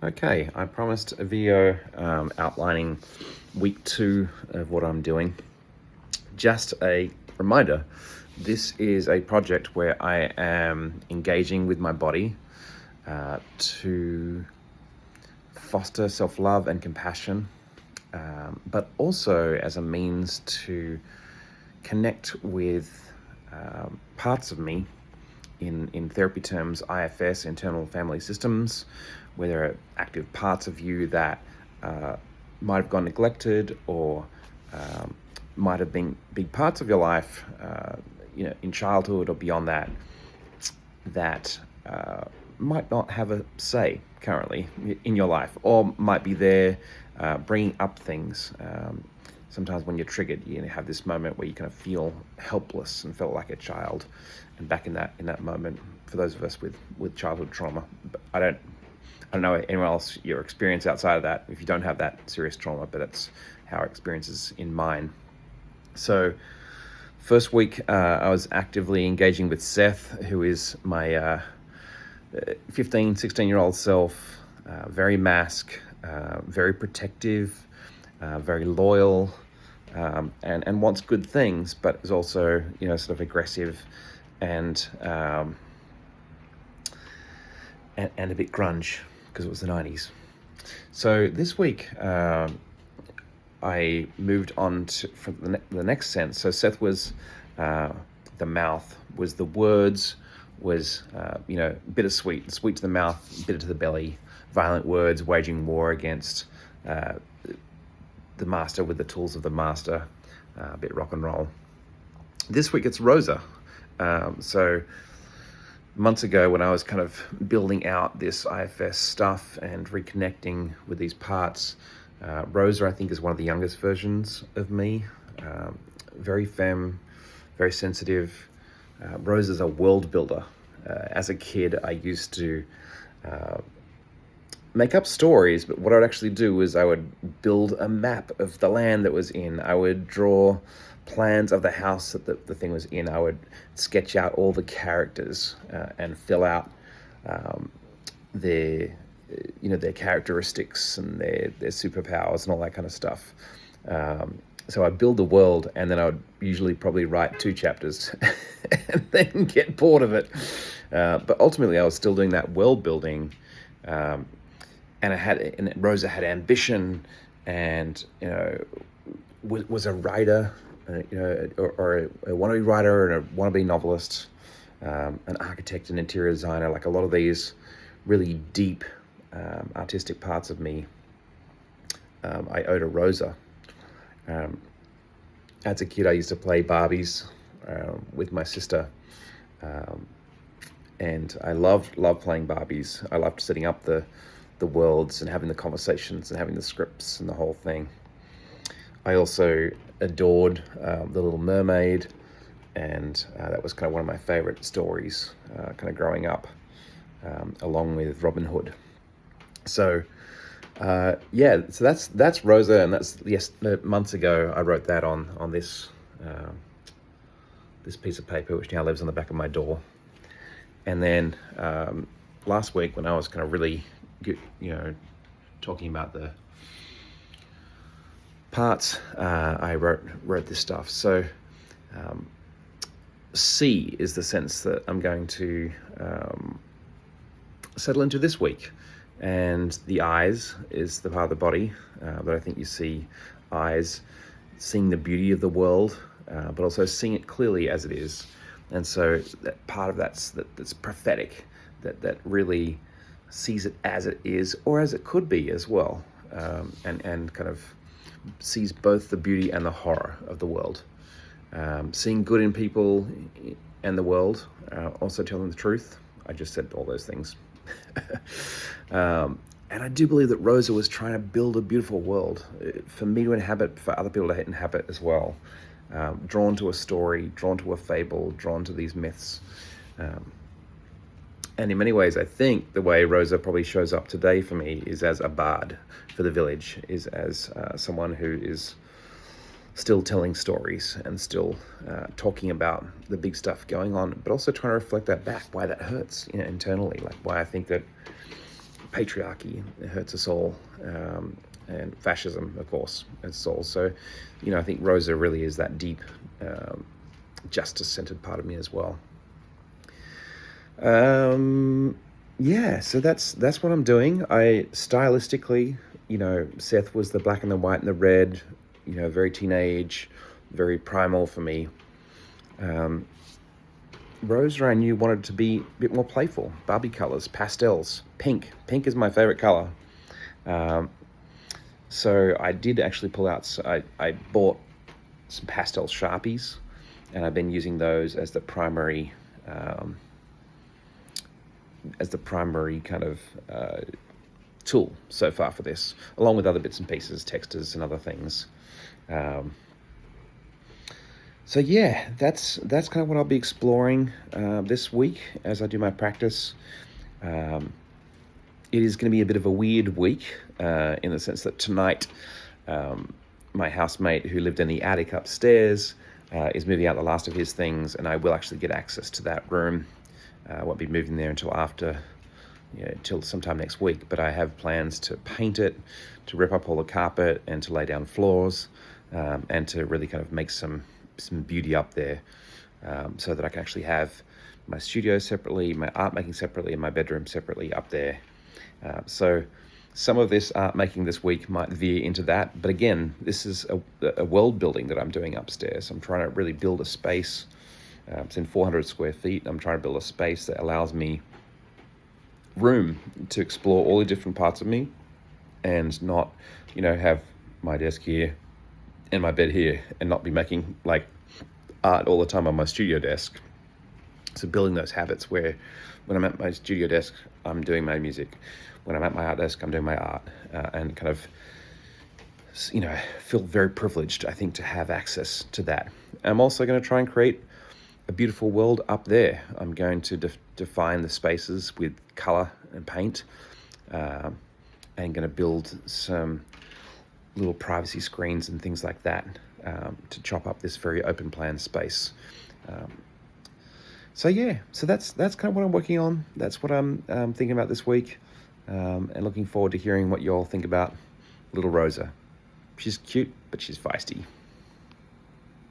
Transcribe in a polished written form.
Okay, I promised a video outlining week 2 of what I'm doing. Just a reminder, this is a project where I am engaging with my body to foster self-love and compassion, but also as a means to connect with parts of me in therapy terms, IFS, internal family systems, where there are active parts of you that might have gone neglected or might have been big parts of your life, in childhood or beyond that, that might not have a say currently in your life, or might be there bringing up things. Sometimes when you're triggered, you have this moment where you kind of feel helpless and felt like a child. And back in that moment, for those of us with childhood trauma, but I don't know anyone else your experience outside of that. If you don't have that serious trauma, but it's how our experience is in mine. So, first week, I was actively engaging with Seth, who is my 15, 16-year-old self, very mask, very protective, very loyal, and wants good things, but is also, sort of aggressive and a bit grunge because it was the 90s. So this week, I moved on from the next sense. So Seth was the mouth, was the words, was bittersweet, sweet to the mouth, bitter to the belly, violent words, waging war against the master with the tools of the master, a bit rock and roll. This week it's Rosa. So months ago, when I was kind of building out this IFS stuff and reconnecting with these parts, Rosa, I think, is one of the youngest versions of me. Very femme, very sensitive. Rosa's a world builder. As a kid, I used to make up stories, but what I would actually do is I would build a map of the land that was in. I would draw plans of the house that the thing was in. I would sketch out all the characters and fill out their characteristics and their superpowers and all that kind of stuff. So I'd build the world, and then I would usually probably write 2 chapters and then get bored of it. But ultimately, I was still doing that world building, and Rosa had ambition, and was a writer, or a wannabe writer and a wannabe novelist, an architect and interior designer. Like a lot of these really deep artistic parts of me, I owe to Rosa. As a kid, I used to play Barbies with my sister, and I loved playing Barbies. I loved setting up the worlds and having the conversations and having the scripts and the whole thing. I also adored The Little Mermaid, and that was kind of one of my favorite stories kind of growing up, along with Robin Hood. So so that's Rosa, and that's months ago I wrote that on this this piece of paper, which now lives on the back of my door. And then last week, when I was kind of really talking about the parts, I wrote this stuff. So C is the sense that I'm going to settle into this week. And the eyes is the part of the body that I think you see. Eyes, seeing the beauty of the world, but also seeing it clearly as it is. And so that part of that's prophetic, that really sees it as it is, or as it could be as well, and kind of sees both the beauty and the horror of the world. Seeing good in people and the world, also telling the truth. I just said all those things. And I do believe that Rosa was trying to build a beautiful world for me to inhabit, for other people to inhabit as well. Drawn to a story, drawn to a fable, drawn to these myths. And in many ways, I think the way Rosa probably shows up today for me is as a bard for the village, is as someone who is still telling stories and still talking about the big stuff going on, but also trying to reflect that back, why that hurts internally, like why I think that patriarchy. It hurts us all. And fascism, of course, hurts us all. So, I think Rosa really is that deep, justice-centered part of me as well. Yeah, so that's what I'm doing. I stylistically, Seth was the black and the white and the red, very teenage, very primal for me. Rosa, I knew, wanted to be a bit more playful. Barbie colors, pastels, pink. Pink is my favorite color. So I did actually pull out. I bought some pastel Sharpies, and I've been using those as the primary kind of tool so far for this, along with other bits and pieces, textures and other things. So yeah, that's kind of what I'll be exploring this week as I do my practice. It is going to be a bit of a weird week in the sense that tonight my housemate who lived in the attic upstairs is moving out the last of his things, and I will actually get access to that room. I won't be moving there until till sometime next week, but I have plans to paint it, to rip up all the carpet, and to lay down floors, and to really kind of make some beauty up there, so that I can actually have my studio separately, my art making separately, and my bedroom separately up there. So some of this art making this week might veer into that, but again, this is a world building that I'm doing upstairs. I'm trying to really build a space. It's in 400 square feet. I'm trying to build a space that allows me room to explore all the different parts of me, and not, have my desk here and my bed here, and not be making like art all the time on my studio desk. So building those habits where when I'm at my studio desk, I'm doing my music. When I'm at my art desk, I'm doing my art, and kind of, feel very privileged, I think, to have access to that. I'm also going to try and create a beautiful world up there. I'm going to define the spaces with color and paint, and going to build some little privacy screens and things like that, to chop up this very open plan space. So that's kind of what I'm working on. That's what I'm thinking about this week, and looking forward to hearing what you all think about little Rosa. She's cute, but she's feisty.